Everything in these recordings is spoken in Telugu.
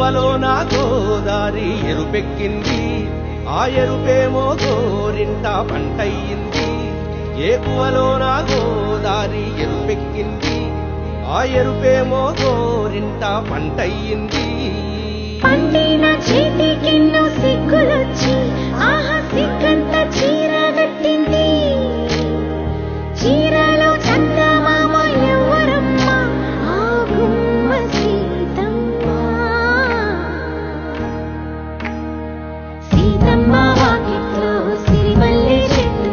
ఏకువలో నా గోదారి ఎరుపెక్కింది, ఆ ఎరుపేమో గోరింట పంటయ్యింది. ఏకువలో నా గోదారి ఎరుపెక్కింది, ఆ ఎరుపేమో గోరింట పంటయ్యింది. పండిన చేతికెన్నో సిగ్గులొచ్చి ఆహా సిగ్గంత చీర కట్టింది. చీరలో చందమామ ఎవరమ్మ, ఆ గుమ్మ సీతమ్మ. సీతమ్మ వాకిట్లో సిరిమల్లె చెట్టు,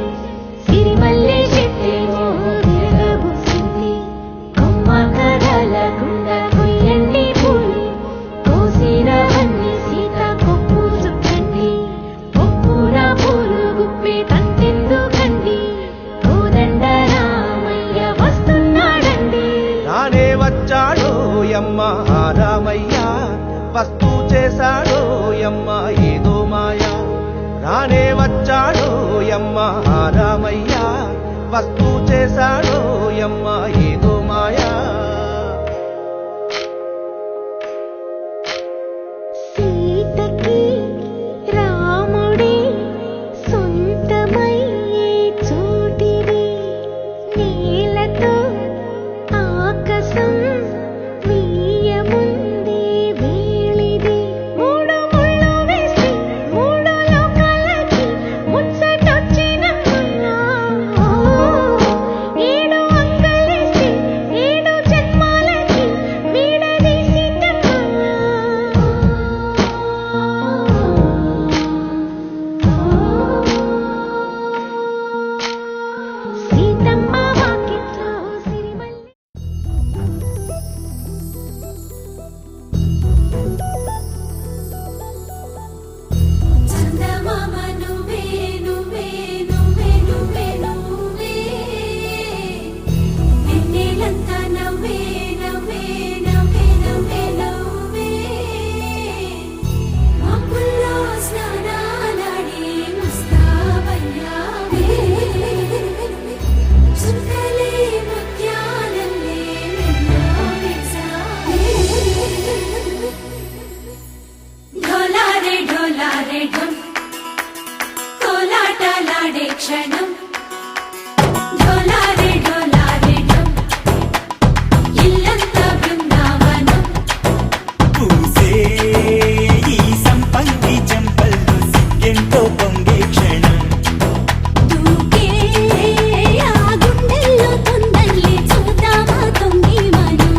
సిరిమల్లె చెట్టేమో తిరగబుచ్చింది. కొమ్మ కదలకుండా కొయ్యండి పూలు, కోసినవన్నీ సీత కొప్పు చుట్టండి. కొప్పున పూలు గుప్పే తంతెందుకండి, కోదండ రామయ్య వస్తున్నాడండి. రానే వచ్చాడో యమ్మ ఆ రామయ్య, వస్తూ చేశాడో యమ్మ ఏదో మాయ. రానే వచ్చాడో యమ్మ ఆ రామయ్య, వస్తూ చేశాడో యమ్మ ఏదో మాయా. సీతకి రాముడే సొంతమయ్యే చోటిది, నేలతో ఆకాశం వీయముందే వేళిది. మూడు ముళ్ళు వేసి మూడు లోకాలకి ముచ్చటొచ్చినమ్మా. ఏడు అంకలేసి ఏడు జన్మాలకి వీడదీసి సీతమ్మ వాకిట్లో సిరిమల్లె. చందమామ నువ్వే నువ్వే నువ్వే నువ్వే నువ్వే, వెన్నెలంతా నవ్వే నవ్వే నవ్వే నవ్వే నవ్వే. మబ్బుల్లో స్నానాలాడి ముస్తాబయ్యావే, చుక్కలే ముత్యాలల్లే వెన్నవేశావే. ఢోలారే ఢోలారే ఢమ్, కోలాటలాడే క్షణం. ఢోలారే ఢోలారే ఢమ్, ఇల్లంతా బృందావనం. పూసే ఈ సంపంగి చెంపల్లో సిగ్గెంతో పొంగే క్షణం. దూకే ఆ గుండెల్లో తొందరలే చూద్దామా తొంగి మనం.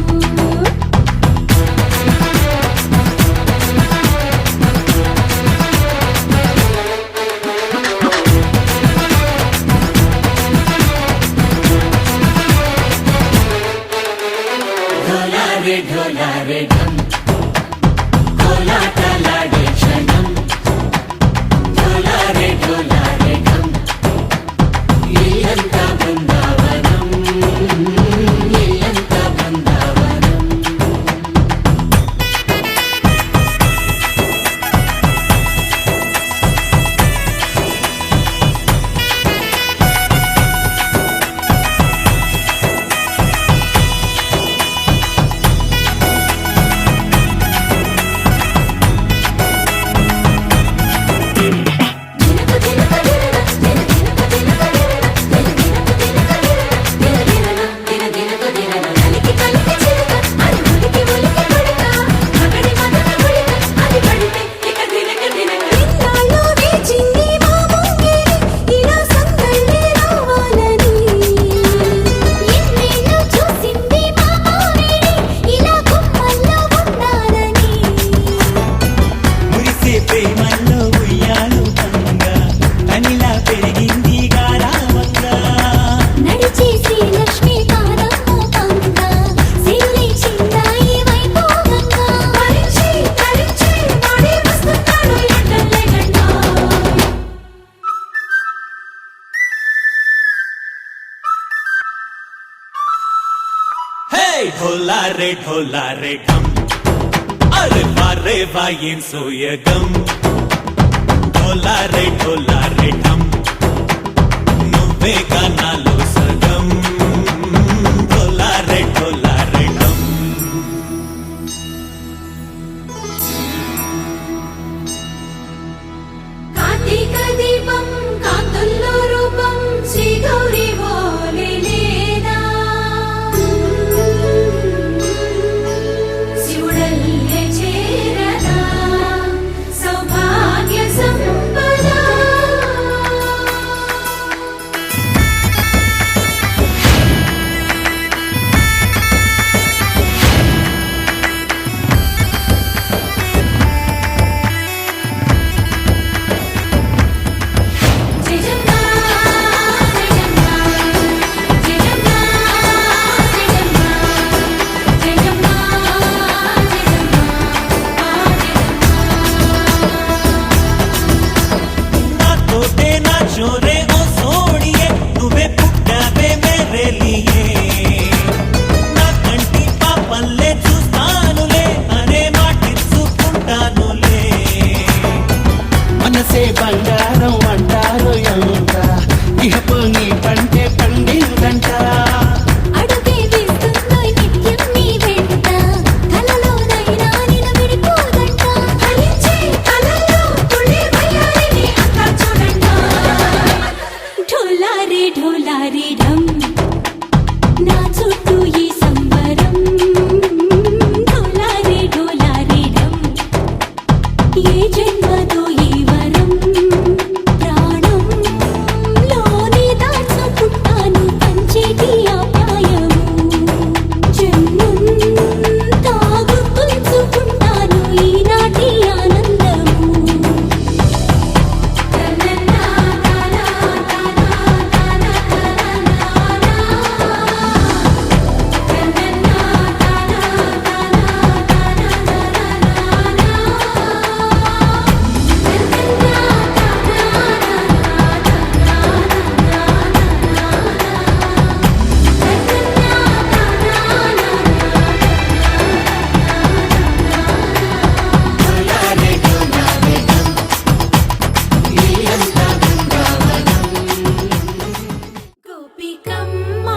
ఢోలారే ఢోలారే ఢమ్, కోలాటలాడే క్షణం. ఢోలారే ఢోలారే ఢమ్, ఇల్లంతా బృందావనం, ఇల్లంతా బృందావనం. ढोला रे ढम अरे वारे वायें सोयगम ढोला रे ढम नुव्वे गानालो सगम ढोला रे ढम ఏ జన్మదో ఈ వరం ప్రాణంలోనే దాచుకుంటాను పంచేటి ఆప్యాయము జన్మంతా గుర్తుంచుకుంటాను ఈనాటి ఆనందము గోపికమ్మా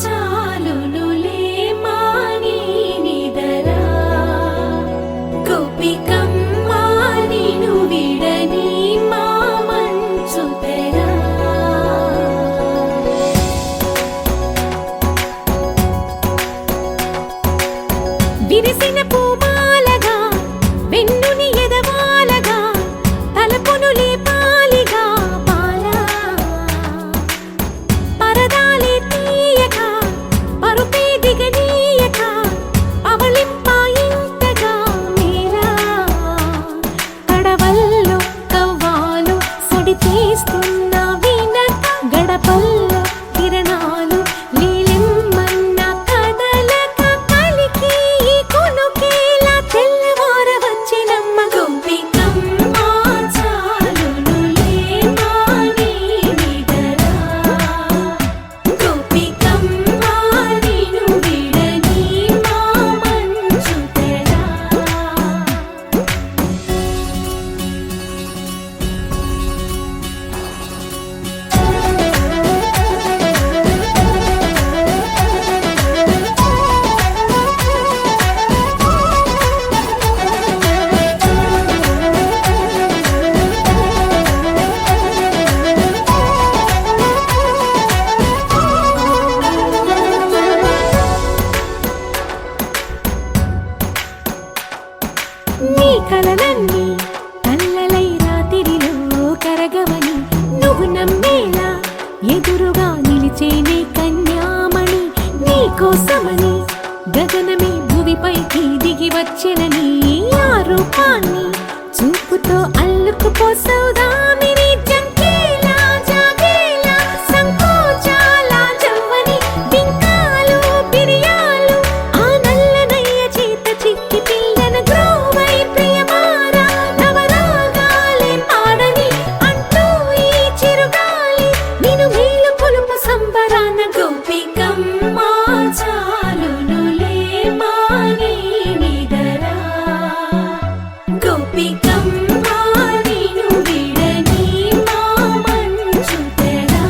చాలునులే మాని నిదరా గోపికమ్మా నిను విడని మా మంచు తెరా విరిసిన పూమాలగా వెన్నుని ఎదవాలగా తలపును లేపాలిగా పాలా పరదాలే తీయక పరుపే దిగనీయక పవళింపాయింతగా మేరా కడవల్లో కవ్వాలు సడి తీస్తున్న వీణత గడపల్లో కిరణాలు లీలిమ్మన్న కదలక కలికి ఈ కొనుకేలా తెల్లవార వచ్చినమ్మ గోపికమ్మా చాలునులే మాని నిదరా గోపికమ్మా నిను విడని మా మంచు తెరా నీ కలలన్నీ కళ్ళలై రాత్రిలో కరగవని నువ్వు నమ్మేలా ఎదురుగా నిలిచేనే కన్యామణి నీ కోసమని గగనమే భువిపైకి దిగి వచ్చెనని ఆ రూపాన్ని చూపుతో అల్లుకుపోసౌదామిని జంకేలా జాగేలా సంకోచాల జవ్వని బింకాలు బిరియాలు ఆ నల్లనయ్య చేత చిక్కి పిల్లన గ్రోవై ప్రియమారా నవరాగాలే పాడని అంటూ ఈ చిరుగాలి నిను మేలు కొలుపు సంబరాన గోపికమ్మా చాలునులే మాని నిదరా గోపికమ్మా నిను విడని మా మంచు తెరా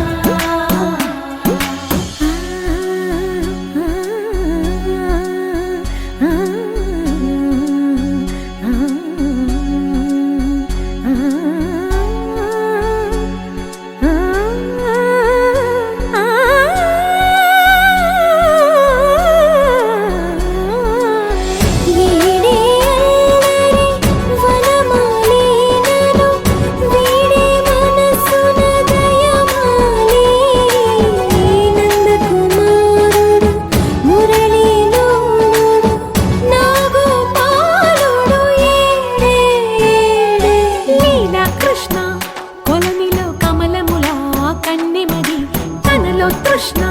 తృష్ణ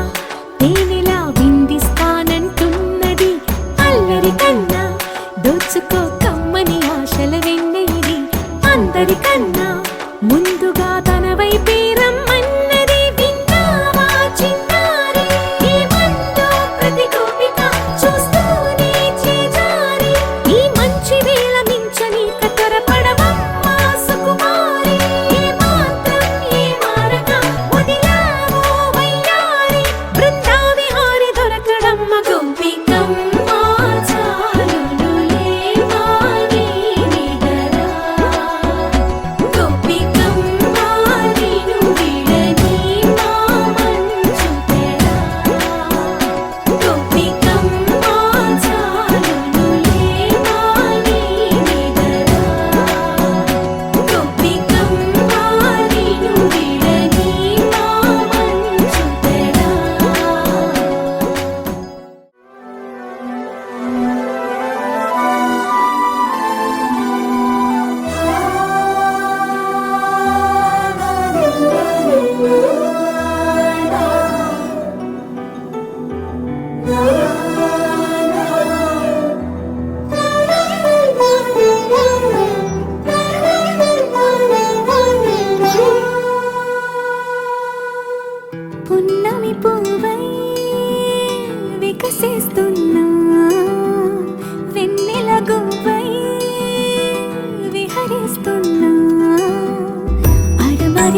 తేనెలా విందిస్తానంటున్నది అల్లరి కన్నా దోచుకో కమ్మని ఆశల వెన్నెయిది అందరికన్నా ముందుగా తన వైపే రమ్మన్నది విన్నావా చిన్నారి ఏమందో ప్రతి గోపిక చూస్తూనే చేజారి ఈ మంచి వేళ మించని కతరపడవమ్మా సుకుమారి ఏ మాత్రం ఏ మారక వదిలావో వయ్యారి బృందావిహారి దొరకడమ్మ గోపికమ్మా చాలునులే మాని నిదరా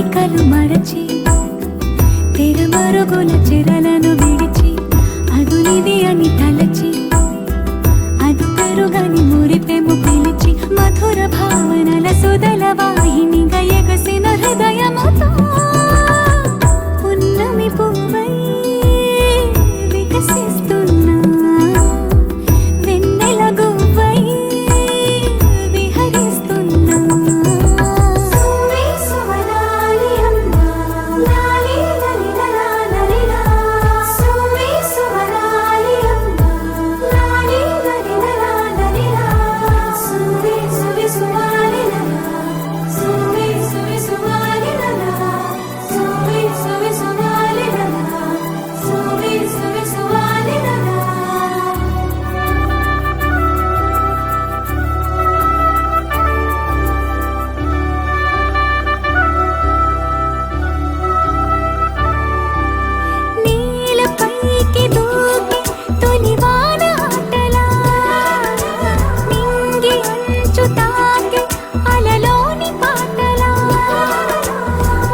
అరమరికలు మరచి తెరమరుగుల చెరలను విడిచి అదునిది అని తలచి అది పెరుగని మురిపెము పిలిచి మధుర భావనల సుదల వాహినిగా ఎగసిన హృదయముతో పున్నమి పువ్వై వికసిస్తున్నా వెన్నెల గువ్వై విహరిస్తున్నా సువి సువనాలి అమ్మా లాలి లలిలా లలిలా సువి సువనాలి అమ్మా లాలి లలిలా లలిలా సువి సువి సువాలి లలా సువి సువి సువాలి లలా సువి సువి సువాలి లలా సువి సువి సువాలి లలా నీలపైకి దూకి తొలివాన ఆటలా నింగి అంచు తాకి అలలోని పాటలా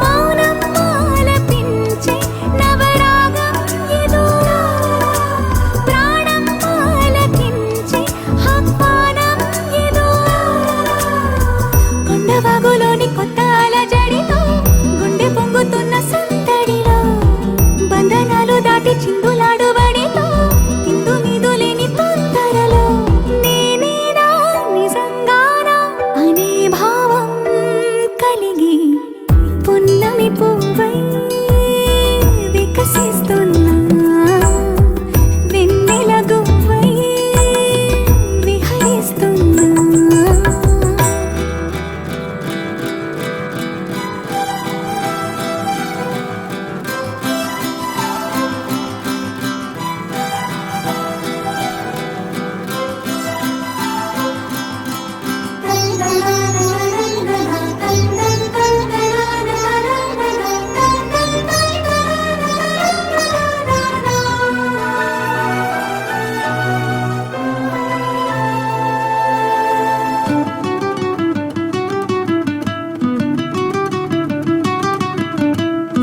మౌనం ఆలపించే నవరాగం ఏదో ప్రాణం ఆలకించే ఆహ్వానం ఏదో కొండవాగులోని కొత్త అలజడిలో గుండె పొంగుతున్న సందడిలో బంధనాలు దాటి చిందులాడు బడిలో ఇందు మీదు లేని తొందరలో నేనేనా నిజంగానా అనే భావం కలిగి పున్నమి పువ్వై వికసిస్తున్నా వెన్నెల గువ్వై విహరిస్తున్నా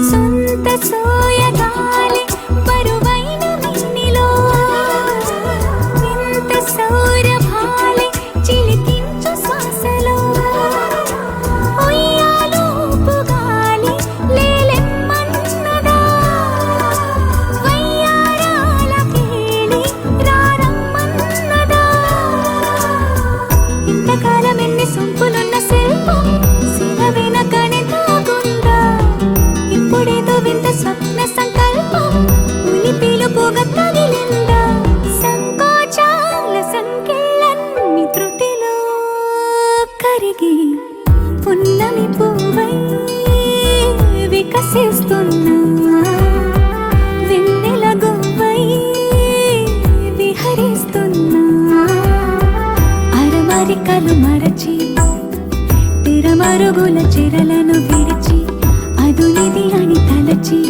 సొంత సోయగాలి బరువైన మిన్నిలో వింత సౌరభాలి చిలికించు శ్వాసలో ఉయ్యాలూపు గాలి లేలెమ్మన్నదా వయ్యారాల కేళి రారమ్మన్నదా ఇంతకాలం ఎన్ని సొంపులున్న శిల్పం శిల వెనకనే తాగుందా ఇప్పుడేదో వింత స్వప్న సంకల్పం ఉలి పిలుపుగా తగిలిందా సంకోచాల సంఖ్యలన్నీ త్రుటిలో కరిగి పున్నమి పువ్వై వికసిస్తున్నా వెన్నెల గువ్వై విహరిస్తున్నా అరమరికలు మరచి తెరమరుగుల చెరలను విడిచి అదునిది అని తలచి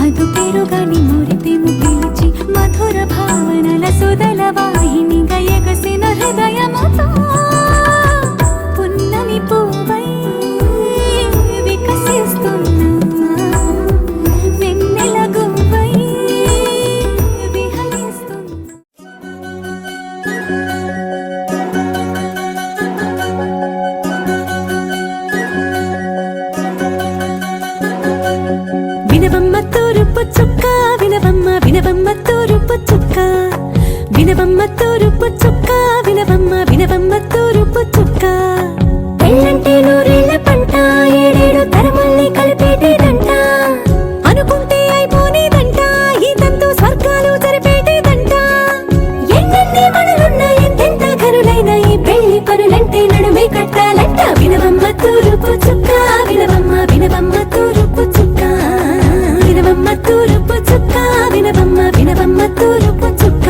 అదు పెరుగని మురిపెము పిలిచి మధుర భావనల సుదల వాహినిగా ఎగసిన హృదయముతో పున్నమి పువ్వై వికసిస్తున్నా వెన్నెల గువ్వై విహరిస్తున్నా వినవమ్మ తూరుపు చుక్క వినవమ్మ వినవమ్మ తూరుపు చుక్క వినవమ్మ తూరుపు చుక్క వినవమ్మ వినవమ్మ తూరుపు చుక్క పెళ్ళంటే నూరేళ్ల పంట ఏడేడు తరమల్ని కలిపేటేదంట అనుకుంటే అయిపోనేదంట ఈ తంతు స్వర్గాలు జరిపేటేదంట ఎన్నెన్ని పనులున్న ఎంతెంత ఘనులైన ఈ పెళ్లి పనులంటే నడుమే కట్టాలంట వినవమ్మ తూరుపు చుక్క వినవమ్మ వినవమ్మ తూరుపు చుక్క వినవమ్మ తూరుపు చుక్క వినవమ్మ వినవమ్మ తూరుపు చుక్క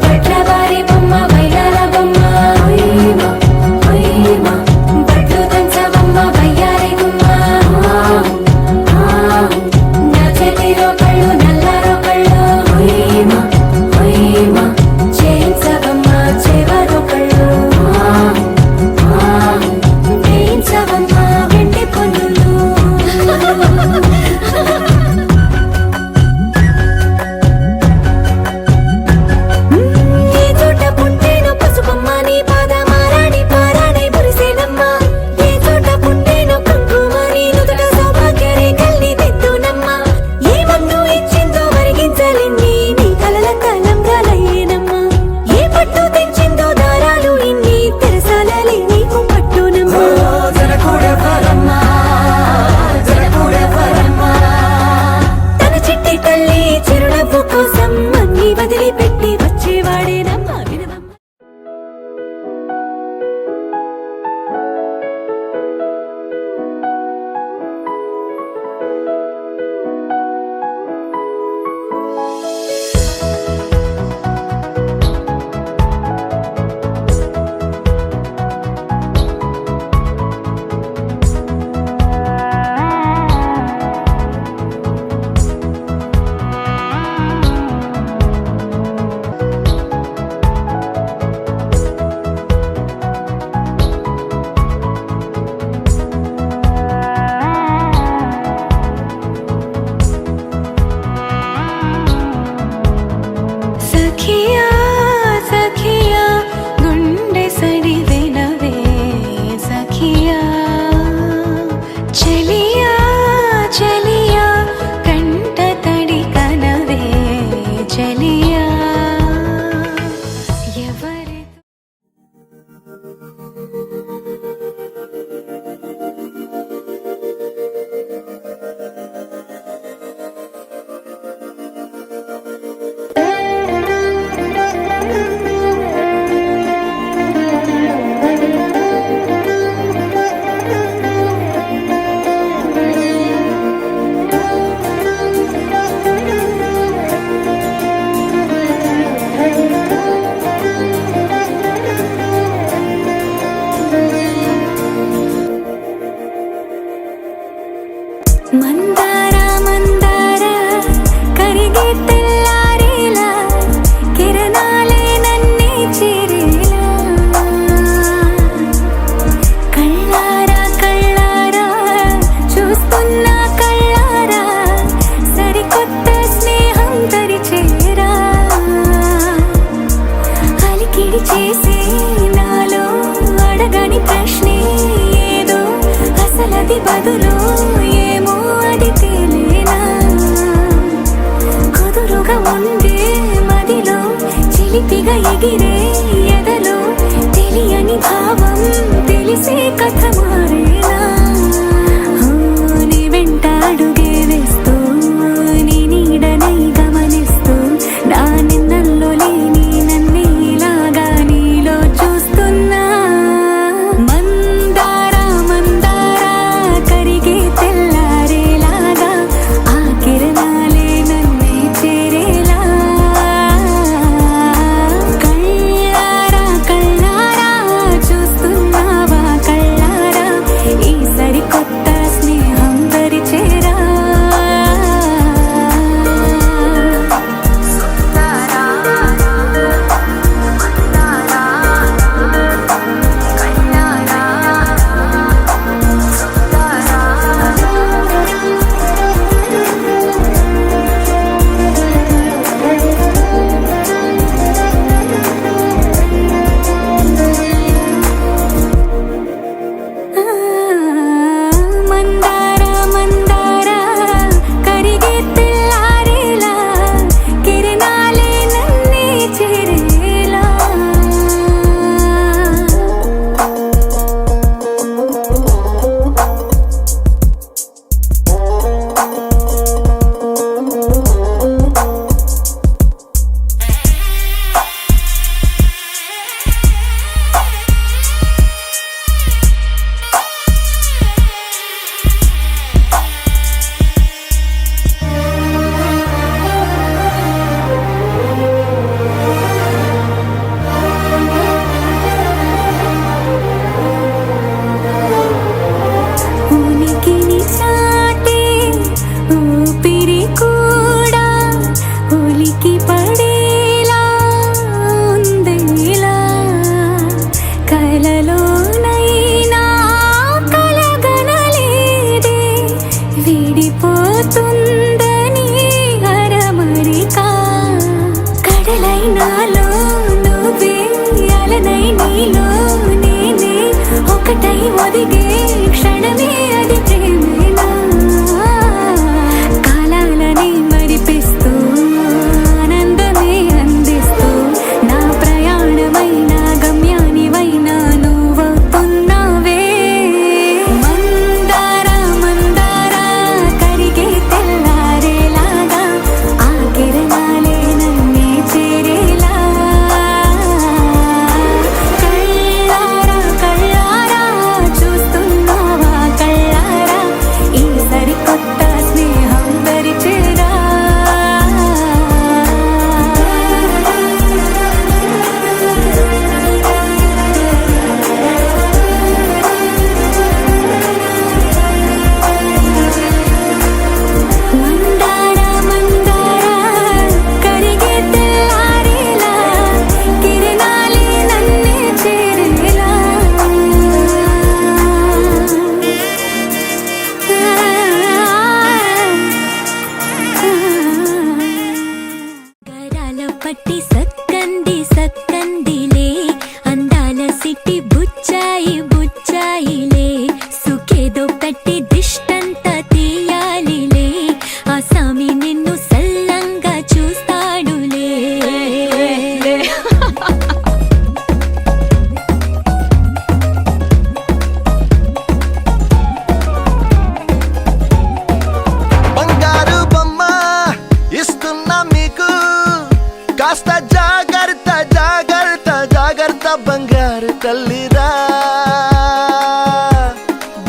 బట్లవారి బొమ్మ వైరాల బొమ్మ బట్లు దంచవమ్మ వయ్యారి గుమ్మ నా చేతిలో కళ్ళు నల్లారో కళ్ళు మందార మందార కరిగే తెల్లారేలా కిరణాలే నన్నే చేరేలా కళ్ళారా కళ్ళారా చూస్తున్నా కళ్ళారా సరికొత్త స్నేహం దరిచేరా అలికిడి చేసే నాలో అడగని ప్రశ్నే ఏదో అసలది బదులు ఏమో అది తేలేనా కుదురుగా ఉండే మదిలో చిలిపిగా ఎగిరే ఎదలో తెలియని భావం తెలిసే కథ మారేనా నీ వెంట అడుగే వేస్తూ నీ నీడనై గమనిస్తూ నా నిన్నల్లో లేని నన్నే ఇలాగా నీలో చూస్తున్నా మందార మందార కరిగే తెల్లారేలాగా ఆ కిరణాలే నన్నే చేరేలా కళ్ళారా కళ్ళారా చూస్తున్నావా కళ్ళారా ఈ సరికొత్త స్నేహం దరిచేరా మందార మందార కరిగే తెల్లారేలా కిరణాలే నన్నే చేరేలా ఉనికిని చాటే ఊపిరి కూడా ఉలికి పడేలా ఉందేలా కలలోనైనా కలగనలేదే విడిపోతుందని అరమరిక కడలై నాలో నువ్వే అలనై నీలో నేనే ఒకటై ఒదిగే క్షణమే అది ప్రేమేనా కాలాలని మరిపిస్తూ ఆనందమే అందిస్తూ నా ప్రయాణమైన గమ్యానివైనా నువ్వవుతున్నావే మందార మందార కరిగే తెల్లారేలాగా ఆ కిరణాలే నన్నే చేరేలా కళ్ళారా కళ్ళారా చూస్తున్నావా కళ్ళారా ఈ సరికొత్త స్నేహం దరిచేరా మందార మందార కరిగే తెల్లారేలా కిరణాలే నన్నే చేరేలా గరాల పట్టి సక్కంది సక్కందిలే అందాల సిట్టి బుచ్చాయి బుచ్చాయిలే సుఖేదో పెట్టి దిష్టంత తీయాలిలే ఆ సామి నిన్ను సల్లంగా చూస్తాడులే బంగారు బొమ్మ ఇస్తున్నా మీకు కాస్త జాగ్రత్త జాగ్రత్త జాగ్రత్త బంగారు తల్లిరా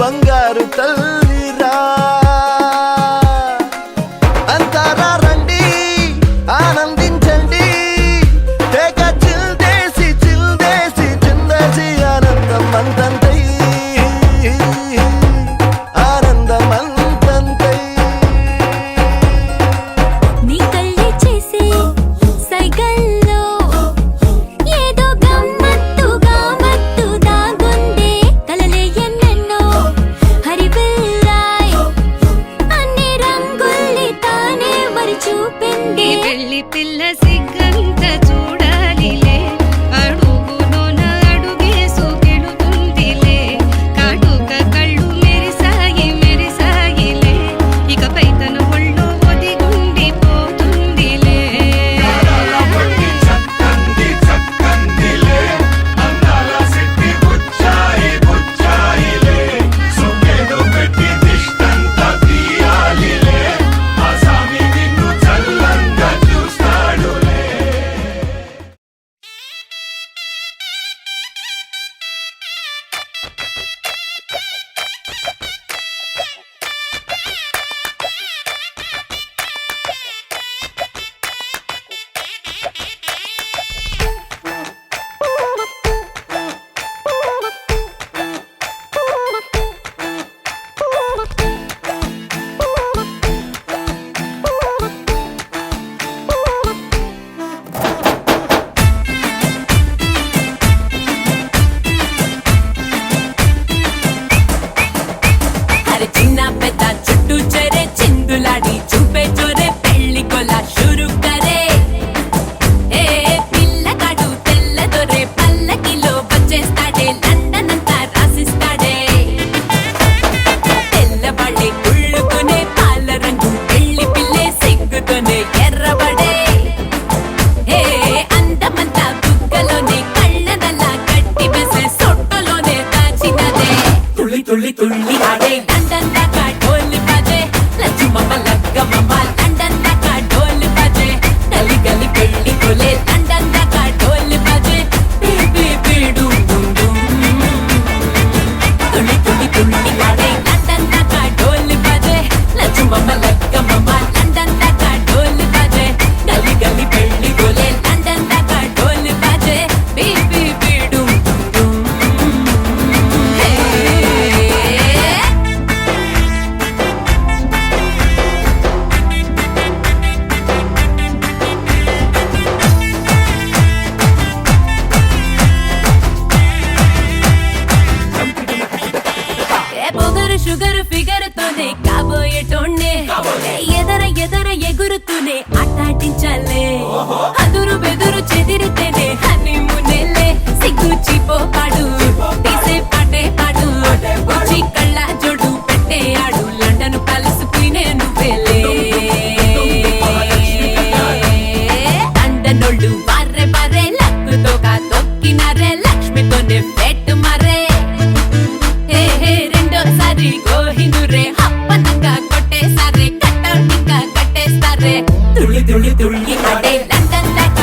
బంగారు తల్లిరా అంతారా రండి ఆనందించండి తెగ చిల్దేసి చిల్దేసి చిందేసి ఆనందం అంతంతై ఆనందం అంతంతై ఎగురుతూనే ఆటాటించాలే అదురు బెదురు చెదిరితేనే హనీమూనేలే సిగ్గు చీపోపాడు తీసే పాటే పాడు వచ్చి కళ్ళ జోడు పెట్టే ఆడు లండన్ ప్యాలెస్ క్వీనే నువ్వేలే అండనోళ్ళు బార్రే బార్రే లక్కుతో తొక్కినారే లక్ష్మితోనే పెట్టు మరే రెండోసారి గోహిందురే అప్పనంగా కొట్టేసారే కట్టౌట్ ఇంకా కట్టేస్తారే తుళ్ళి తుళ్ళి తుళ్ళి ఆడే లండన్ లేక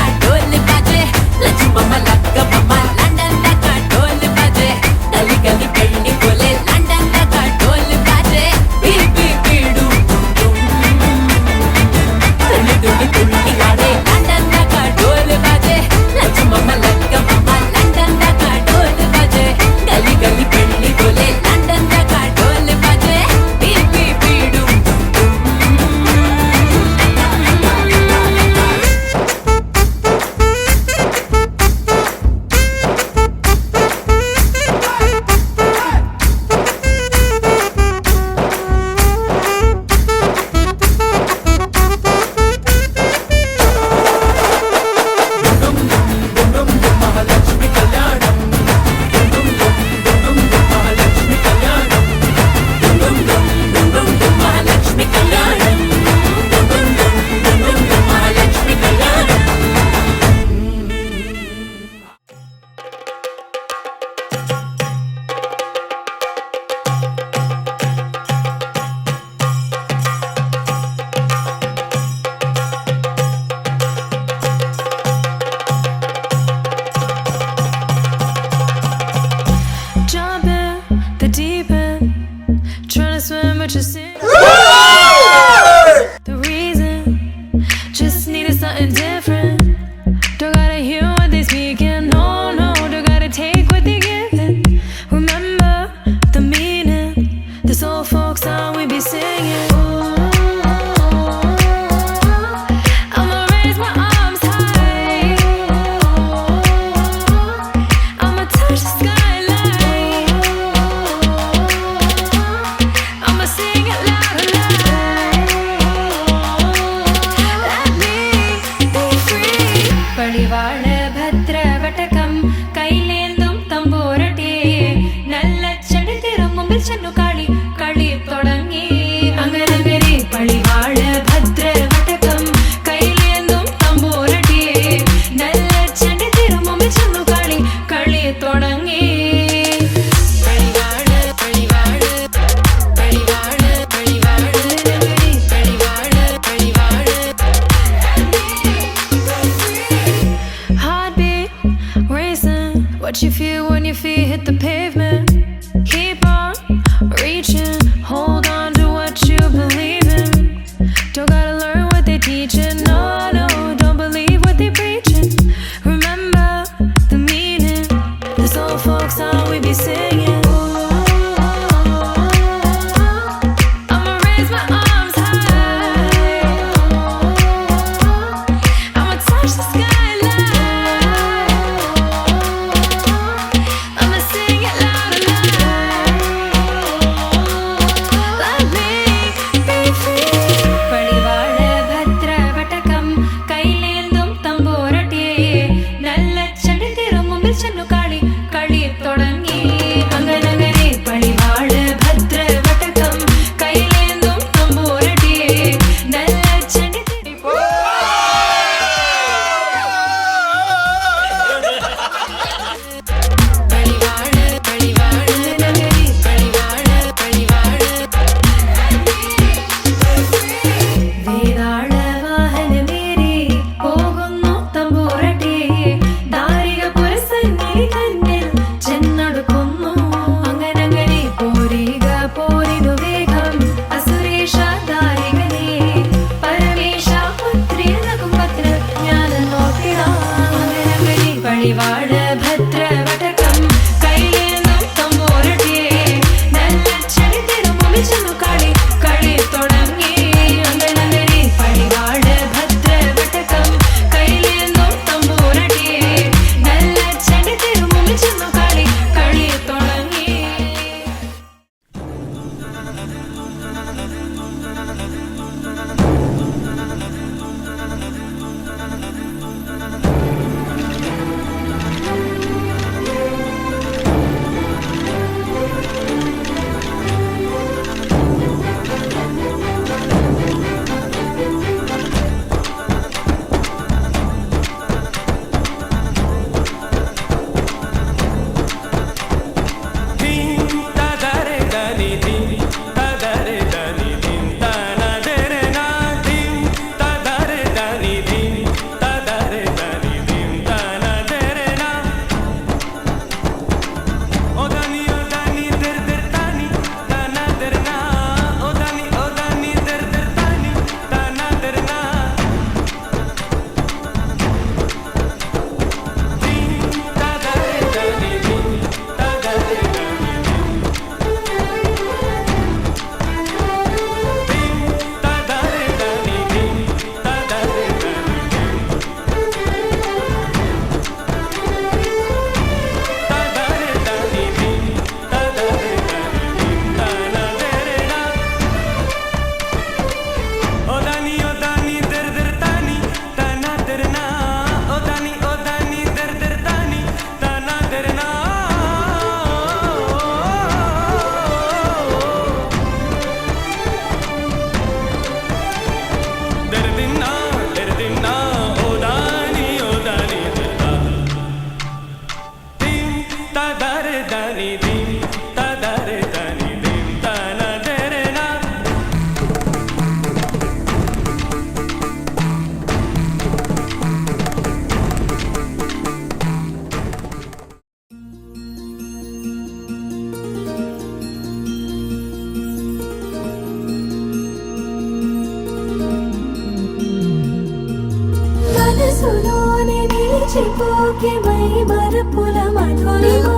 నిలిచిపోకే మై మరపుల మధురిమా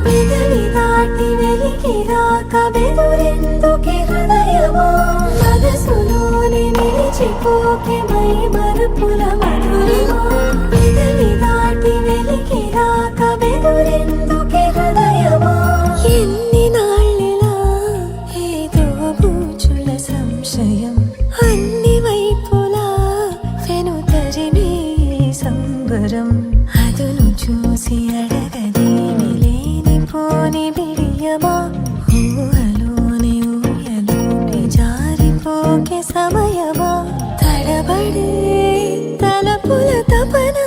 పెదవి దాటి వెలికి రాక బెదురెందుకే హృదయమా మనసులోనే నిలిచిపోకే మై మరపుల మధురిమా పెదవి దాటి వెలికి రాక బెదురెందుకే హృదయమా ఎన్ని నాళ్ళిలా ఏదో బూచుల సంశయం అన్ని వైపులా వెనుతరిమే సంబరం అదును చూసి అడగదేమి లేనిపోని బిడియమా ఊహలోని ఊయలోకి జారిపోకే సమయమా తడబడే తలపుల తపన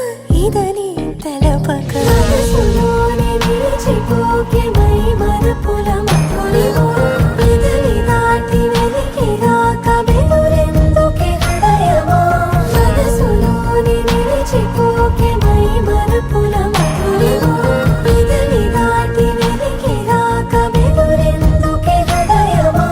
ఇదని తలపక మనసులోనే నిలిచిపోకే మై మరపుల మధురిమా పెదవి దాటి వెలికి రాక బెదురెందుకే హృదయమా మనసులోనే నిలిచిపోకే మై మరపుల మధురిమా పెదవి దాటి వెలికి రాక బెదురెందుకే హృదయమా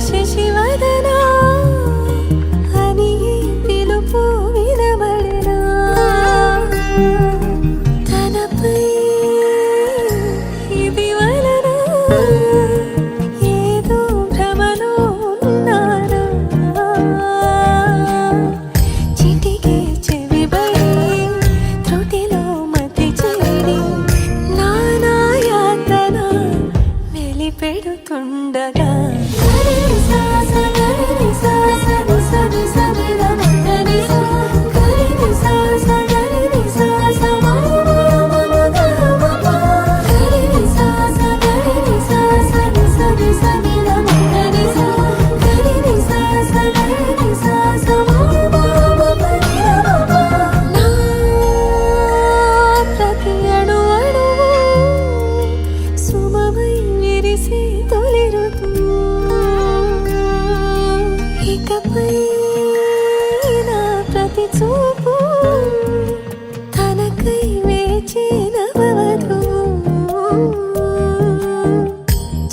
శశివదనా అని పిలుపు వినబడరా తనపై ఇది వలన ఏదో భ్రమలో ఉన్నారా చిటికే చెవిబడి త్రుటిలో మతి చేరి నానాయాతన వెలిపెడుతుండగా ప్రతి అణు అణువు సుమమై విరిసి తొలి ఋతువు ఇకపై నా ప్రతి చూపు తనకై వేచి నవవధువు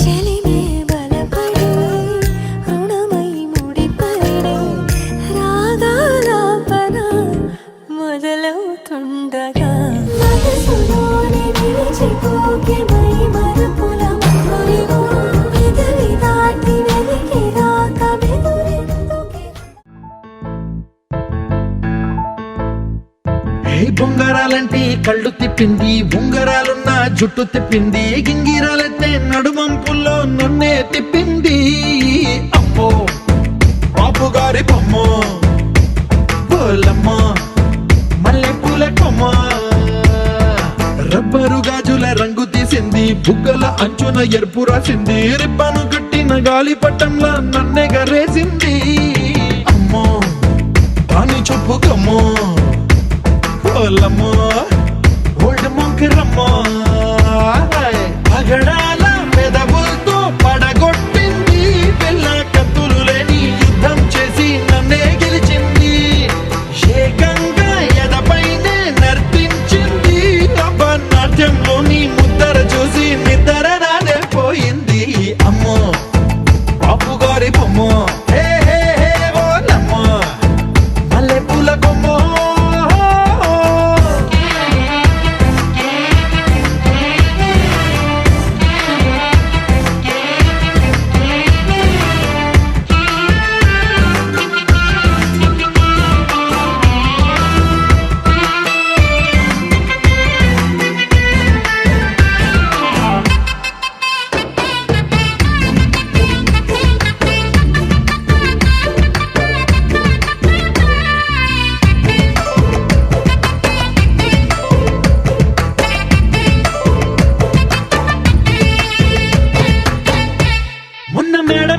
చెలిమే బలపడి రుణమై ముడిపడి రాగాలాపన మొదలవుతుండగా మనసులోనే నిలిచిపోకే మై మరపుల మధురిమా పెదవి దాటి వెలికి రాక బెదురెందుకే ఏ బొంగరాలంటే కళ్ళు తిప్పింది ఉంగరాలున్న జుట్టు తిప్పింది గింగిరాలెత్తే నడుమంపుల్లో నన్నే తిప్పింది అమ్మో బాపు గారి బొమ్మ బోలమ్మ మల్లె పూల కొమ్మ రబ్బరు గాజుల రంగు తీసింది బుగ్గల అంచున ఎరుపు రాసింది రిబ్బను కట్టిన గాలి పట్టంలా నన్నే గరేసింది అమ్మో దాని చెప్పు కమ్మో ఓలమ్మో ఓల్డ్ మొంకిరమ్మో పగడాల పెదవులతో పడగొట్టింది పిల్ల కత్తులు లేని యుద్ధం చేసి నన్నే గెలిచింది ఏకంగా ఎదపైనే నర్తించింది నాట్యంలోని ముద్దర చూసి నిద్ర నానే పోయింది అమ్మో బాపు గారి బొమ్మ హే హే హే ఓలమ్మో మల్లె పూల కొమ్మ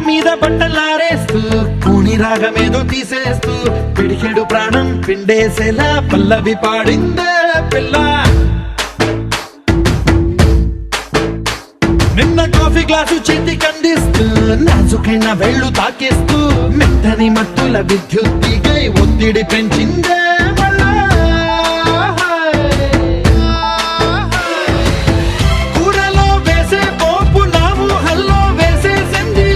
మీద బట్టలారేస్తూ కూని రాగమేదో తీసేస్తూ పిడికెడు ప్రాణం పిండేసేలా పల్లవి పాడిందే పిల్ల నిన్న కాఫీ గ్లాస్ గ్లాసు చేతి కందిస్తూ నాజుకైన వెళ్ళు తాకేస్తూ మెత్తని మత్తుల విద్యుత్తిగై ఒత్తిడి పెంచిందే మళ్ళా. కూరలో వేసే పోపు నా ఊహల్లో వేసేసింది,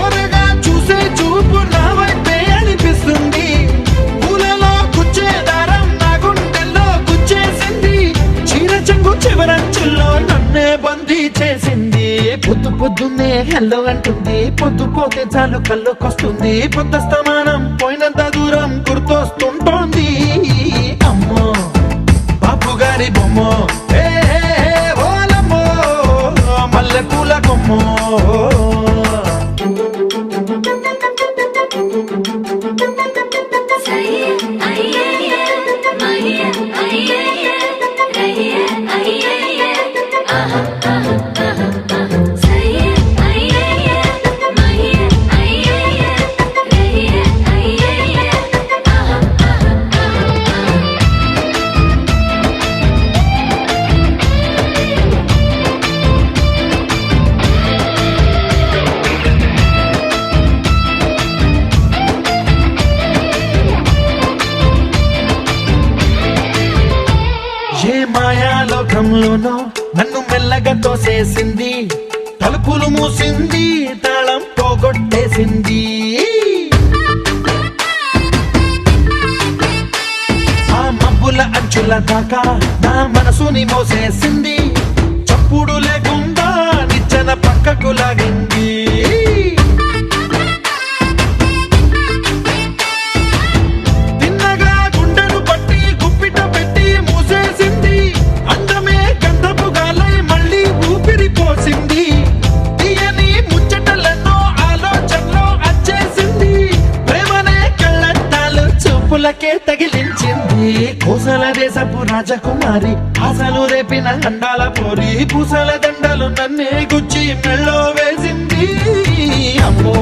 ఓరగా చూసే చూపు నా వైపే అనిపిస్తుంది. పూలలో గుచ్చే దారం నా గుండెల్లో గుచ్చేసింది, చీర చెంగు చివరంచుల్లో నన్నే బందీ చేసింది. పొద్దు పొద్దున్నే హెల్లో అంటుంది, పొద్దు పోతే చాలు కళ్ళొకొస్తుంది, పొద్దస్తమానం పోయినంత దూరం గుర్తొస్తుంటోంది. అమ్మో బాపు గారి బొమ్మో, ఏ ఓలమ్మో మల్లె పూల కొమ్మో. ఏ మాయాలోకంలోనో నన్ను మెల్లగా తోసేసింది, తలుపులు మూసింది, తాళం పోగొట్టేసింది. ఆ మబ్బుల అంచుల దాకా నా మనసుని మోసేసింది, చప్పుడు లేకుండా నిచ్చెన పక్కకు లాగింది. తిన్నగా గుండెను పట్టి గుప్పిట పెట్టి మూసేసింది, అందమే గంధపు గాలై మళ్ళీ ఊపిరి పోసింది. తీయని ముచ్చటలెన్నో ఆలోచనలో అచ్చేసింది, ప్రేమనే కళ్ళట్టాలు చూపులకే తగిలించింది. కోసల దేశపు రాజకుమారి ఆశలు రేపిన అండాల పోరి, పూసల దండలు నన్నే గుచ్చి మెళ్ళో వేసింది. అమ్మో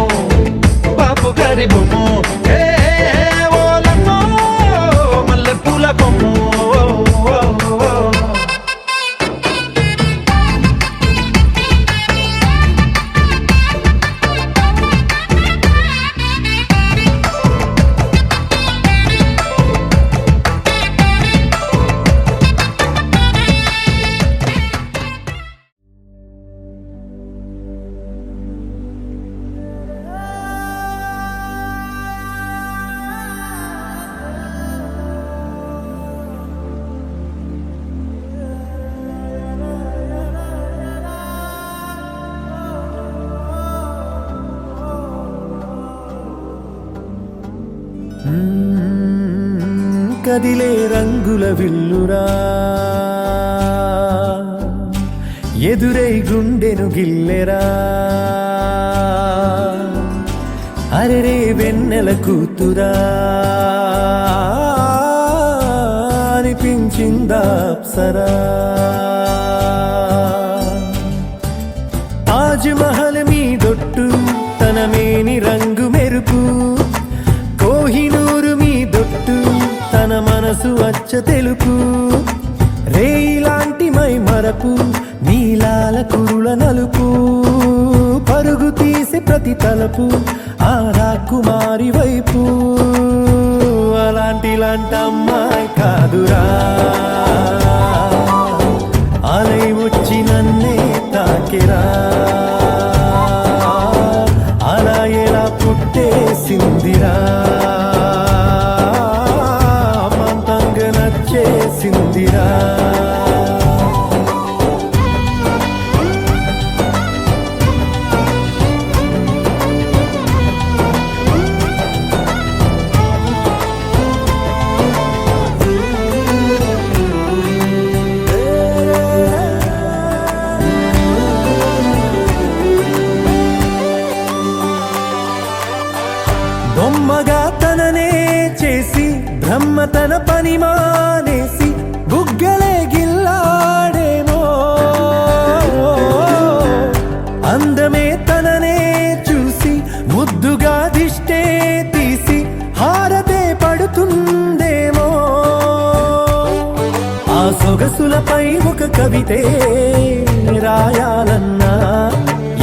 బాపు గారి బొమ్మో, ఏ ఓలమ్మో మల్లె పూల కొమ్మో. కదిలే రంగుల విల్లురా, ఎదురై గుండెను గిల్లెరా, అరెరే వెన్నెల కూతురా అనిపించిందా అప్సరా. తాజ్ మహల్ మీ దొట్టు తన మేని రంగు మెరుపు, కోహినూరు మీ దొట్టు తన మనసు అచ్చ తెలుపు. రేయిలాంటి మై మరపు నీలాల కురుల నలుపు, పరుగు తీసి ప్రతి తలపు ఆ రాకుమారి వైపు. అలాంటి అమ్మాయి కాదురా, అలై వచ్చి నన్నే తాకిరా, అలా ఎలా పుట్టేసిందిరా, మంతంగా నచ్చేసిందిరా. బొమ్మగా తననే చేసి బ్రహ్మ తన పని మానేసి బుగ్గలే గిల్లాడేమో, అందమే తననే చూసి ముద్దుగా దిష్టే తీసి హారతే పడుతుందేమో. ఆ సొగసులపై ఒక కవితే రాయాలన్నా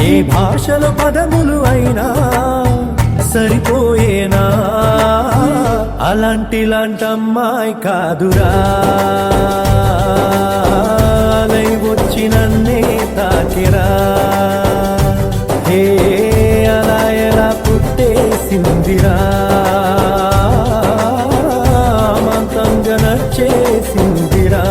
ఏ భాషలో పదములు అయినా సరిపోయేనా అలాంటి అమ్మాయి కాదురా అలై వచ్చి నన్నే తాకిరా హే అలా ఎలా పుట్టేసిందిరా మంతంగా నచ్చేసిందిరా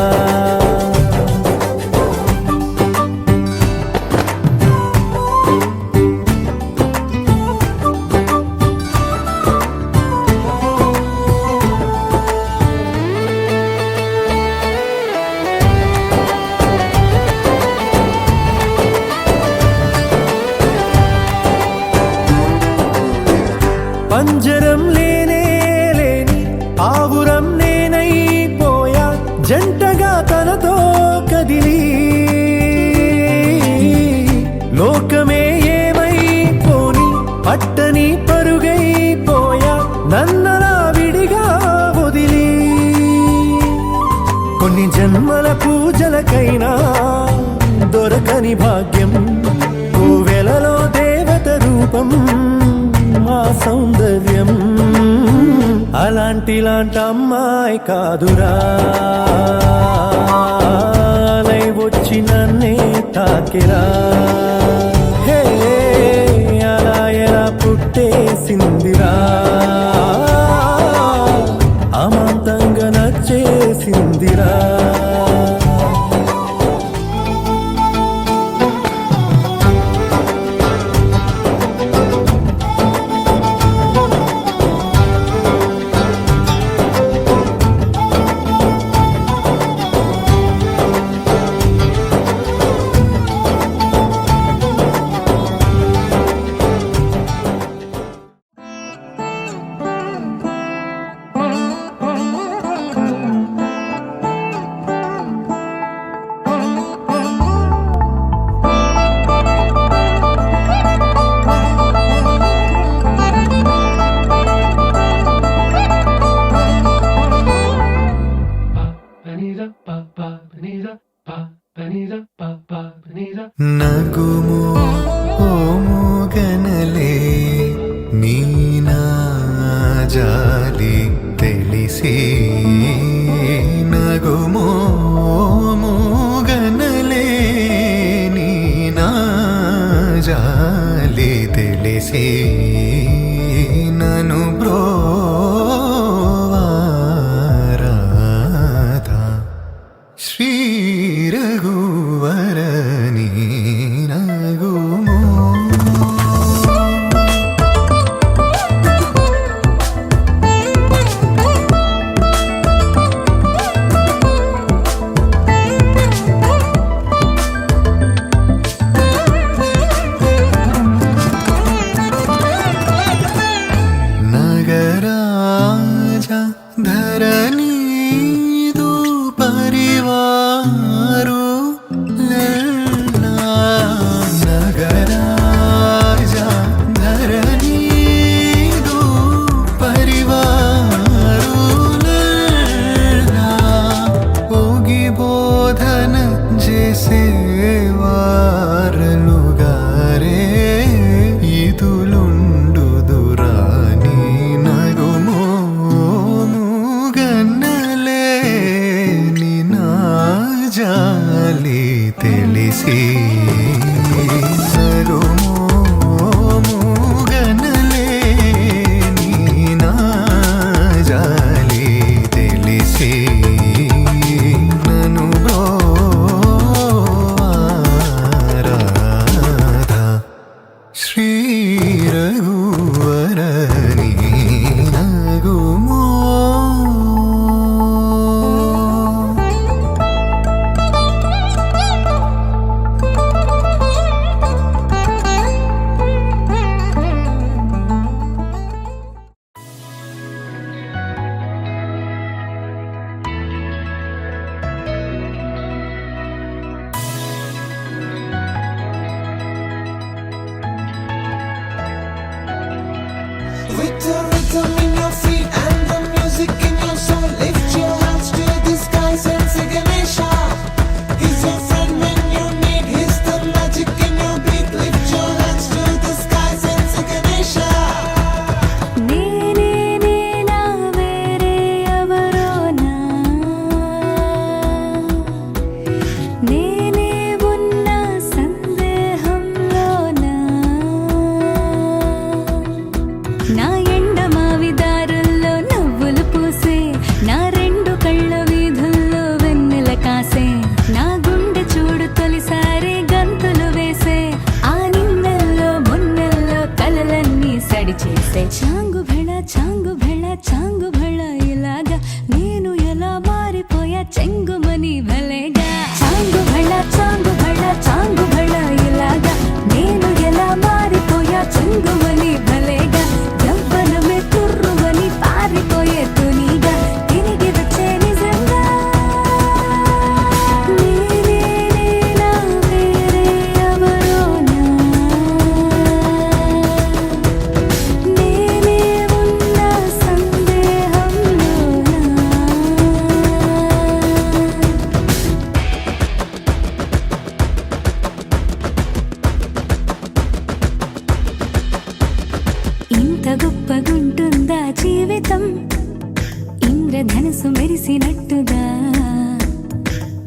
పంజరం లేనే లేని ఆవురం నేనైపోయా జంటగా తనతో కదిలి లోకమే ఏమైపోని పట్టని పరుగైపోయా నన్నలా విడిగా వదిలి కొన్ని జన్మల పూజలకైనా దొరకని భాగ్యం కోవెలలో దేవత రూపం మా సౌందర్యం అలాంటి అమ్మాయి కాదురా అలై వచ్చి నన్నే తాకిరా హే అలా ఎలా పుట్టేసిందిరా అమాంతంగా నచ్చేసిందిరా నగుము ఓముగనలే నీనా జాలి తెలిసి నగుము ఓముగనలే నీనా జాలి తెలిసి నను బ్రోవారాధా శ్రీ రఘువరని నగుమో నగరాజ ధరణీదు పరివారు నగరాజ ధరణీదు పరివారు ఓగి బోధన చేసేవారలుగారే ఇదులుండు దురాని నగుమో ముగన్నలే నినా జాలి తెలిసి నగుమో ముగన్నలే నినా జాలి తెలిసి నను బ్రోవారాధా శ్రీ రఘువరని నగుమో మనసు మెరిసినట్టుగా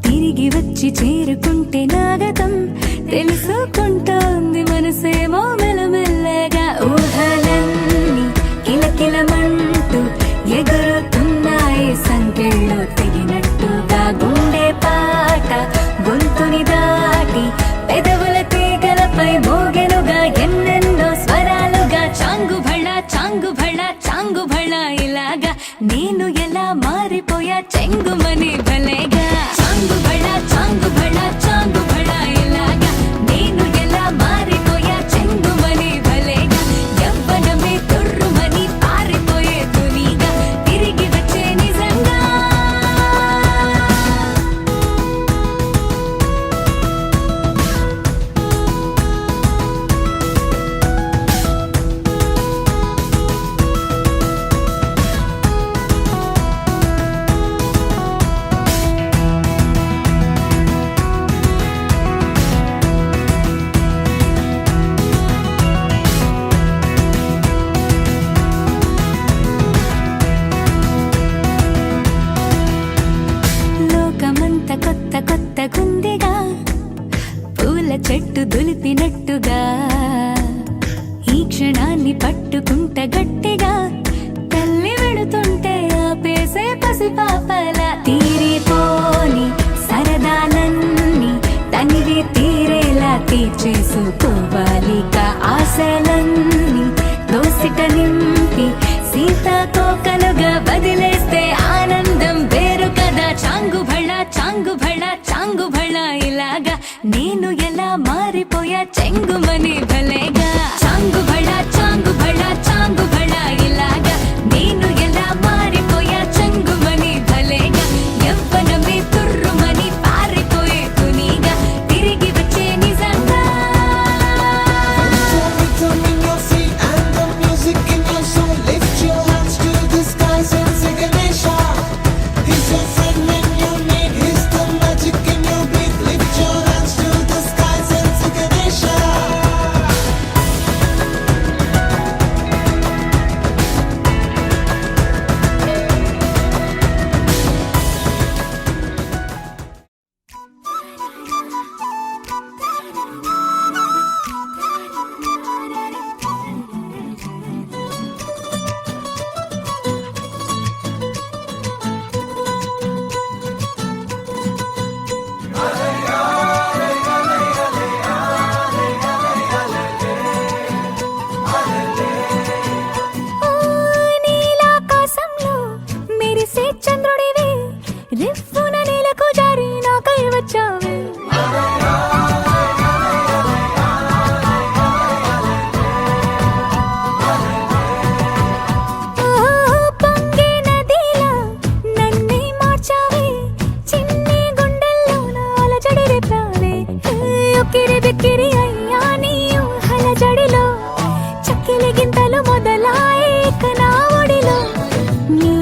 తిరిగి వచ్చి చేరుకుంటే నాగతం తెలుసుకుంటోంది మనసేమో మెల్లమెల్లగా ఊహలన్నీ కిలకిలమంటూ ఎగురుతున్నాయి సంకెళ్ళు తెగినట్టుగా గుండె పాట గొంతుని దాటి పెదవుల తీగలపై మోగెనుగా ఎన్నెన్నో స్వరాలుగా చాంగు భళ చాంగు భళ చాంగు భళ ఇలాగా నేను ఎలా మారిపోయా చెంగుమని భలేగా చాంగు భళ చాంగు భళ చాంగు భళ ఇలాగా నేను ఎలా మారిపోయా చెంగుమని భలేగా యవ్వనమే తుర్రుమని పారిపోయే తునిగా తిరిగి వచ్చే నిజంగా లోకమంత కొత్త కొత్త గుందిగా పూల చెట్టు దులిపినట్టుగా ఈ క్షణాన్ని పట్టుకుంట గట్టిగా తల్లి వెడుతుంటే ఆపేసే పసిపాపల తీరిపోని సరదాలన్నీ తనివి తీరేలా తీర్చేసుకోవాలిక ఆశలన్నీ దోసిట నింపి సీతాకోకలుగా వదిలేస్తే ఆనందం వేరు కదా చాంగు భళ చాంగు భళ చాంగు భళ ఇలాగా నేను ఎలా మారిపోయా చెంగుమని భలేగా చాంగు భళ చాంగు భళ చాంగు భళ ఇలాగా నేను ఎలా మారిపోయా చెంగుమని భలేగా యవ్వనమే తుర్రుమని పారిపోయే తునిగా తిరిగి వచ్చే నిజంగా Rhythm in your feet and the music in your soul. Lift your hands to the skies and say Ganesha. He's your friend when you need. He's the magic in your beat. Lift your hands to the skies and say Ganesha. నీలాకాశంలో మెరిసే చంద్రుడివి రిఫ్ఫున నేలకు జారి నాకై వచ్చావే పొంగే నదిలా నన్నే మార్చావే చిన్ని గుండెల్లో నాల జడి రేపావే ఉక్కిరి బిక్కిరి అయ్యా నీ ఊహల జడిలో చక్కెలి గింతలు మొదలాయే ఇక నా ఒడిలో నీ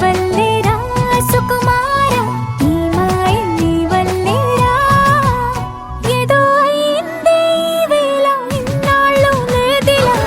వల్లే రా సుకుమార నీ మాయ నీ వల్లే రా ఏదో అయిందే ఈ వేళ ఇన్నాళ్ళు లేదిలా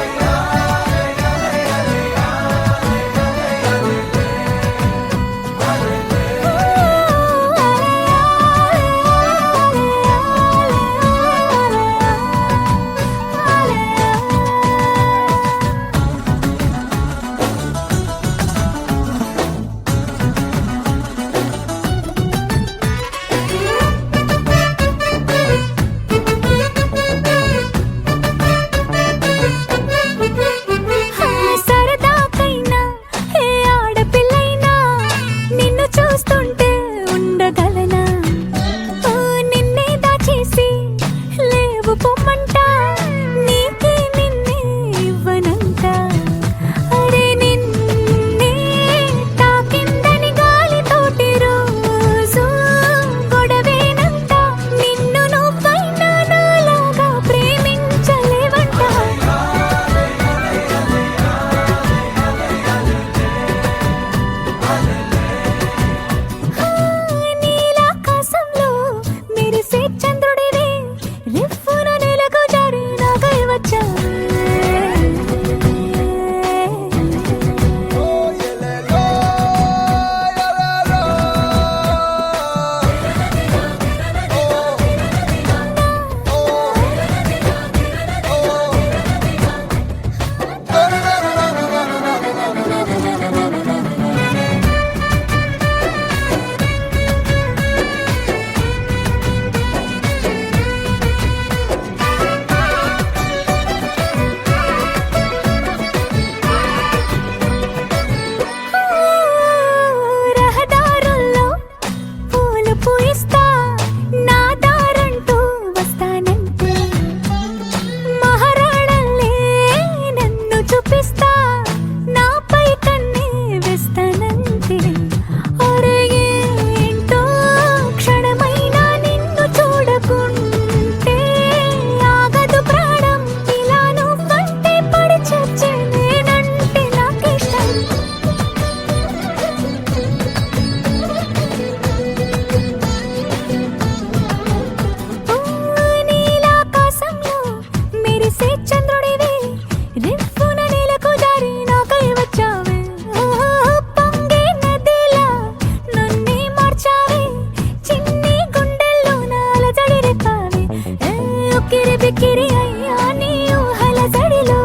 బిక్కిరి అయ్యా నీ ఊహల జడిలో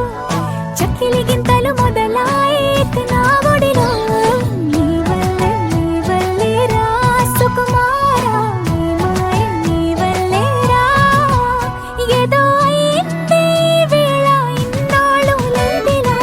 చక్కిలి గింతలు మొదలాయేక నా ఒడిలో నీ వల్లే రా సుకుమారా నీ మాయ నీ వల్లే రా ఏదో అయింది ఈ వేళ ఇన్నాళ్ళు లేదిలా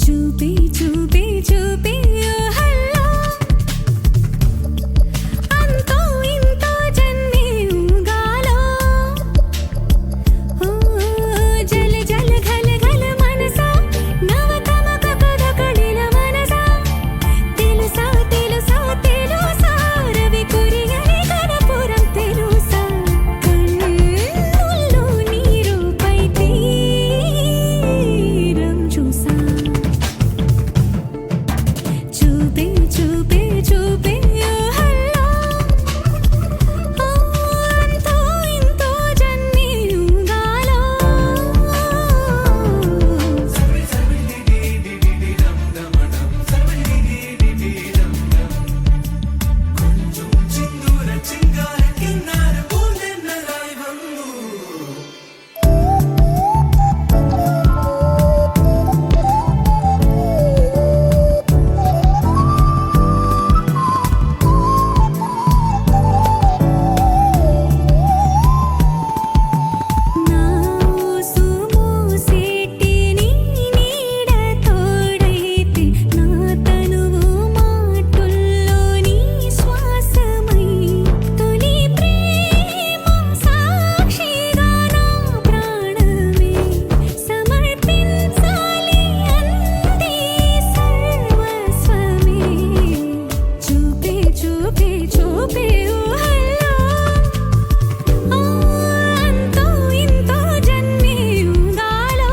చూపి చూపి చూపి ఊహల్లో అంతో ఇంతో జన్మే ఊగాలో జల జల ఘల ఘల మనసా నవతమక కదకళిల మనసా తెలుసా తెలుసా తెలుసా రవి కురియని కనపురం తెలుసా కన్నుల్లో నీ రూపై తీరం చూసా చూపి చూపి చూపి ఊహల్లో అంతో ఇంతో జన్మే ఊగాలో నా సుమూసేటి నీ నీడ తోడైతే నా తనువు మాటుల్లో నీ శ్వాసమై తొలి ప్రేమ సాక్షిగా నా ప్రాణమే సమర్పించాలి అంది సర్వస్వమే చూపే చూపే చూపే ఊహల్లో అంతో ఇంతో జన్మే ఊగాలో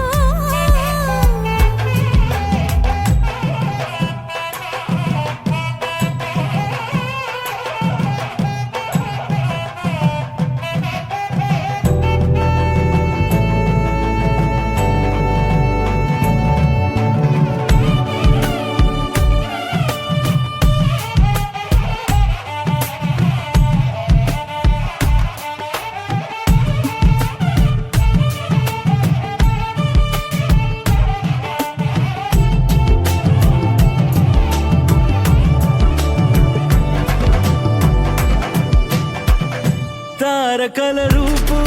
తారకల రూపు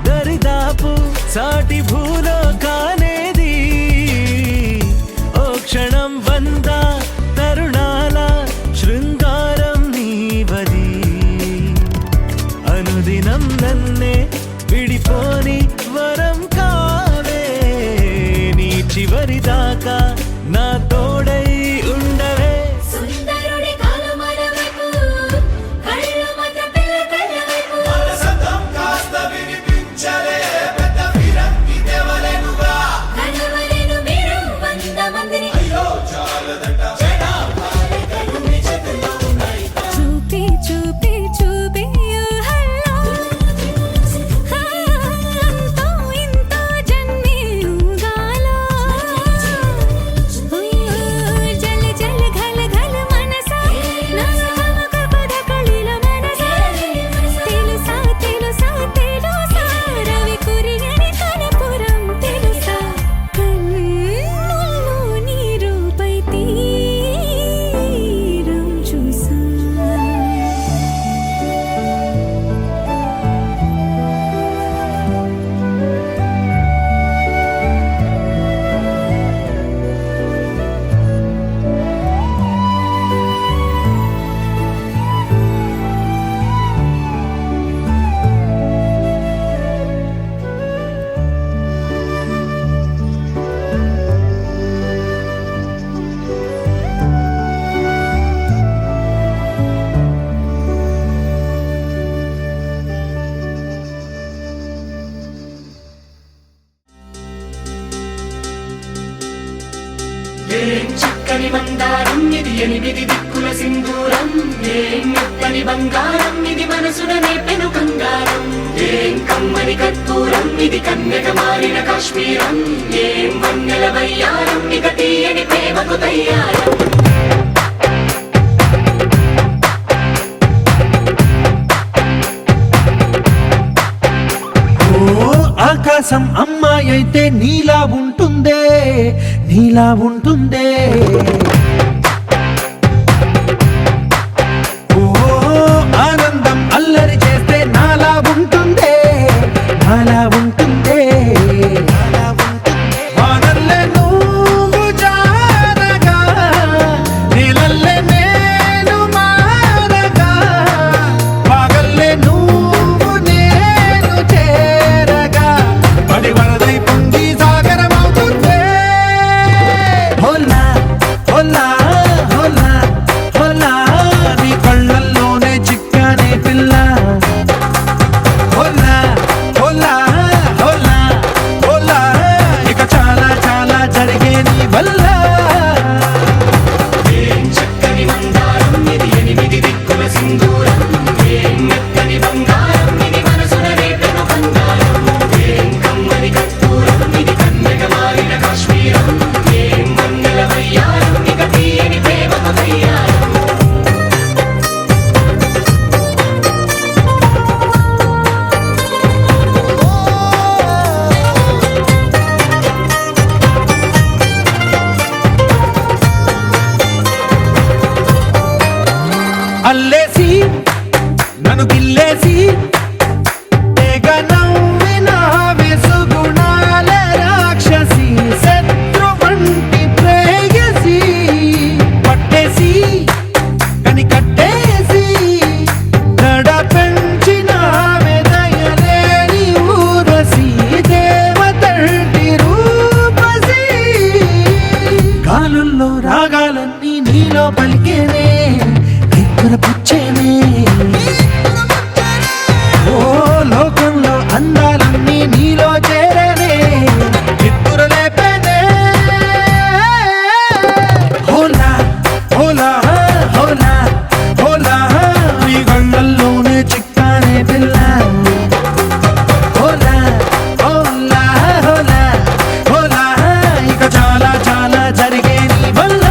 దరిదాపు సాటి భూలోకానేది ఓ క్షణం వంద తరుణాల శృంగారం నీవది అనుదినం నన్నే విడిపోని వరం కావే నీ చివరి దాకా నా తోడై ఉండవే సుందరుడి కాలమల వైపు కళ్ళు మాత్రం పిల్ల కళ్ళ వైపు కలవలేను మీరు 100 మందిని చూపి చూపి చూపి ఊహల్లో అంతో ఇంతో జన్మే ఊగాలో చక్కని మందారం ఇది ఎనిమిది దిక్కుల సింధూరం ఏం మెత్తని బంగారం ఇది మనసున నేపెను కంగారం ఏం కమ్మని కర్పూరం ఇది కన్యక మారిన కాశ్మీరం ఏం వన్నెల వయ్యారం ఇక తీయని ప్రేమకు తయ్యారం ఓ ఆకాశం అమ్మాయి అయితే నీలా ఉంటుందే, నీలా ఉంటుందే. ఓ ఆనందం అల్లరి చేస్తే నాలా ఉంటుందే, నాలా ఉంటుందే. వానల్లే నువ్వు జారగా, నీలల్లే నేను మారగా, వాగల్లే నువ్వు నేను చేరగా, పడి వరదై పొంగి సాగరమవుతుందే. హోలా హోలా హోలా హోలా, నీ కళ్ళల్లోనే చిక్కానే పిల్ల. హోలా హోలా హోలా హోలా, ఇక చాలా చాలా జరిగే నీ వల్ల. ఏం చక్కని మందారం ఇది ఎనిమిది దిక్కుల సింధూరం ఏం మెత్తని బంగారం ఇది మనసున రేపెను బంగారం ఏం కమ్మని కర్పూరం ఇది కన్యక మారిన కాశ్మీరం ఏం వన్నెల వయ్యారం ఇక తీయని ప్రేమకు తయ్యారం అల్లేసి నన్ను గిల్లేసి తెగ నవ్విన వెసుగుణాల రాక్షసి, శత్రు వంటి ప్రేయసి, పట్టేసి కని కట్టేసి గడ పెంచిన దయలేని ఊరసి, దేవతంటి రూపసి. గాలుల్లో రాగాలన్నీ నీలో పలికేనే, పుచ్చేనే. ఓ లోకంలో అందాలన్నీ నీలో చేరనే, నిద్దురలేపేనే. హోలా హోలా హోలా హోలా, నీ గంగల్లోనే చిక్కానే పిల్ల. హోలా హోలా హోలా హోలా, ఇక చాలా చాలా జరిగే నీ వల్ల.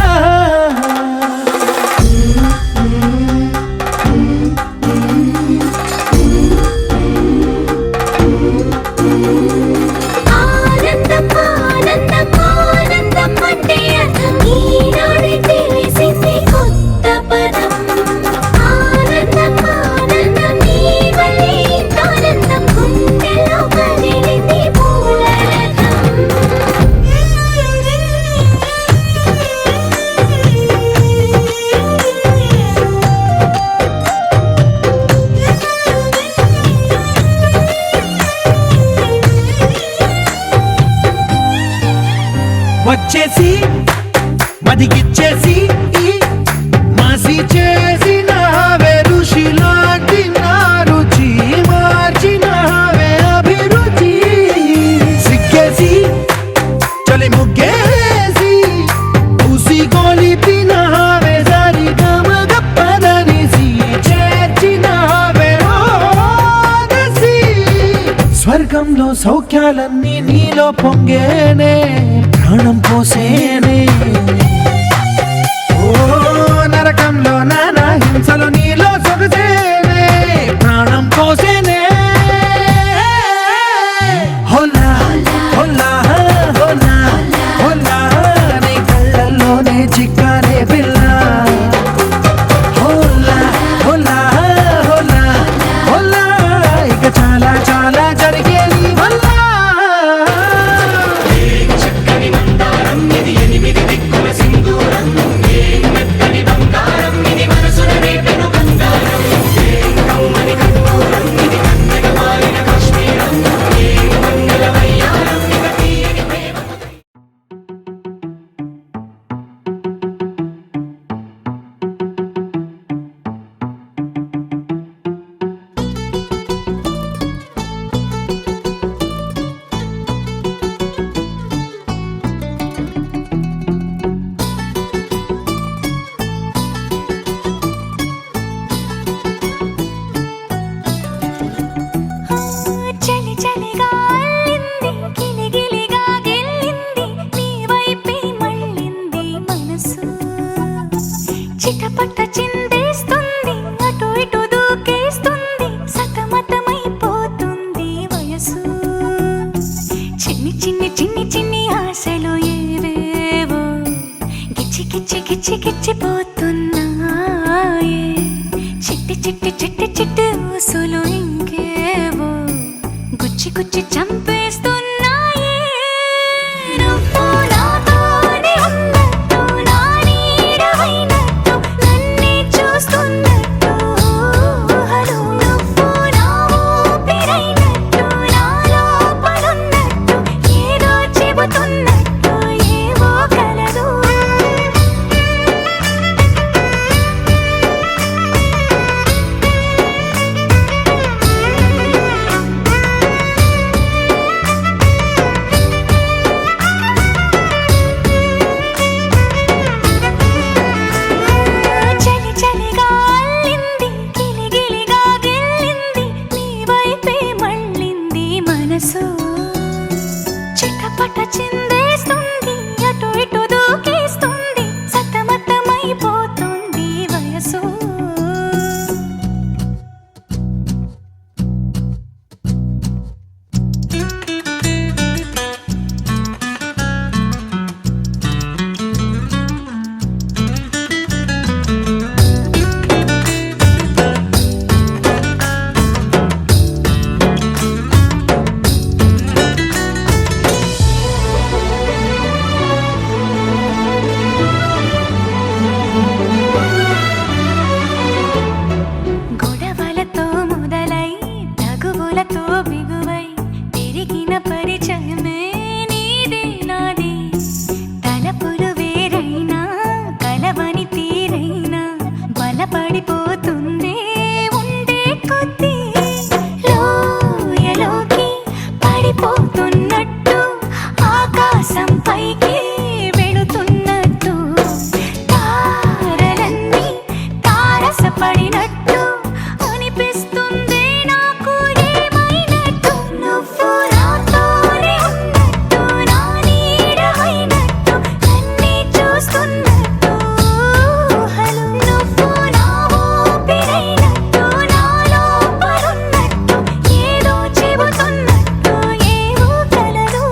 ఆనందం ఆనందం ఆనందం అంటే అర్థం ఈనాడే తెలిసింది కొత్త పదం. ఆనందం ఆనందం నీ వల్లే ఇంత ఆనందం, గుండెలో కదిలింది పూలరథం. వచ్చేసి మదిగిచ్చేసి మాసి చేసినావే, ఋషిలాంటి నా రుచి మార్చినావే అభిరుచి. సిగ్గేసి చలి ముగ్గేసి పూసి గొలిపినావే, సరి గమగప్పదనిసి చేర్చినావే ఓదసి. స్వర్గంలో సౌఖ్యాలన్నీ నీలో పొంగేనే, ప్రాణం పోసేనే. ఓ నరకంలో నానా హింసలు నీలో సొగసేనే, ప్రాణం పోసేనే. హోలా హోలా హోలా హోలా, నీ కళ్ళల్లోనే చిక్కానే పిల్ల. హోలా హోలా హోలా హోలా, ఇక చాలా చాలా జరిగే నీ వల్ల. చక్కని మందారం ఇది ఎనిమిది దిక్కుల గిచ్చిగిచ్చిపోతున్నాయే చిట్టి చిట్టి చిట్టి చిట్టి ఊసులు ఇంకేవో గుచ్చి గుచ్చి చంపేస్తున్నాయే నువ్వు నాతోనే ఉన్నట్టు నా నీడవైనట్టు నన్నే చూస్తున్నట్టు ఊహలు నువ్వు నా ఊపిరైనట్టు నా లోపలున్నట్టు ఏదో చెబుతున్నట్టు ఏవో కలదు చలి చలిగా అల్లింది గిలిగిలిగా గిల్లింది నీ వైపే మళ్ళింది మనసు చిటపట చిందేస్తుంది అటు ఇటు దూకేస్తుంది సతమతమైపోతుంది వయసు గొడవలతో మొదలై తగువులతో బిగువై పెరిగిన పరిచయమే నీది నాది తలపులు వేరైనా కలవని తీరైనా బలపడిపోతుందే ఉండే కొద్దీ లోయలోకి పడిపోతున్నట్టు ఆకాశం పైకి వెళుతున్నట్టు తారలన్నీ తారసపడినట్టు అనిపిస్తుంది నాకు ఏమైనట్టు నువ్వు నాతోనే ఉన్నట్టు నా నీడవైనట్టు నన్నే చూస్తున్నట్టు ఊహలు నువ్వు నా ఊపిరైనట్టు నా లోపలున్నట్టు ఏదో చెబుతున్నట్టు ఏవో కలదు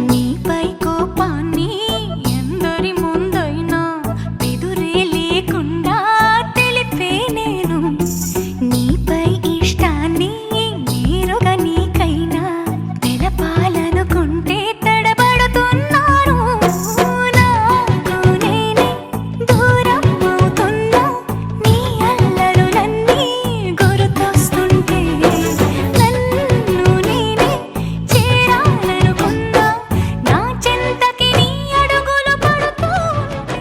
నీపై కోపాన్ని ఎందరి ముందైనా బెదురే లేకుండా తెలిపే నేను నీపై ఇష్టాన్ని నేరుగా నీకైనా తెలపాలనుకుంటే తడబడుతున్నాను నాకు నేనే దూరం అవుతున్నా నీ అల్లరులన్నీ గుర్తొస్తుంటే నన్ను నేనే చేరాలనుకున్నా నా చెంతకి నీ అడుగులు పడుతూ ఉంటే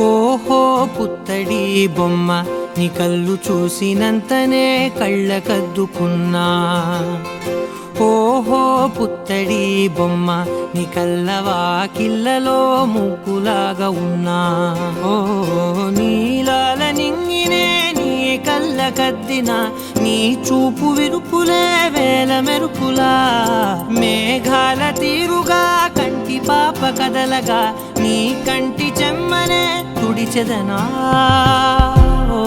ఓహో పుత్తడి బొమ్మ నీ కళ్ళు చూసినంతనే కళ్ళకద్దుకున్నా ఓహో పుత్తడి బొమ్మ నీ కళ్ళవాకిళ్ళలో ముగ్గులాగా ఉన్నా ఓ నీలాల నింగినే నీ కళ్ళకద్దిన నీ చూపు విరుపులే వేల మెరుపులా మేఘాల తీరుగా కంటి పాప కదలగా నీ కంటి చెమ్మనే తుడిచెదనా ఓ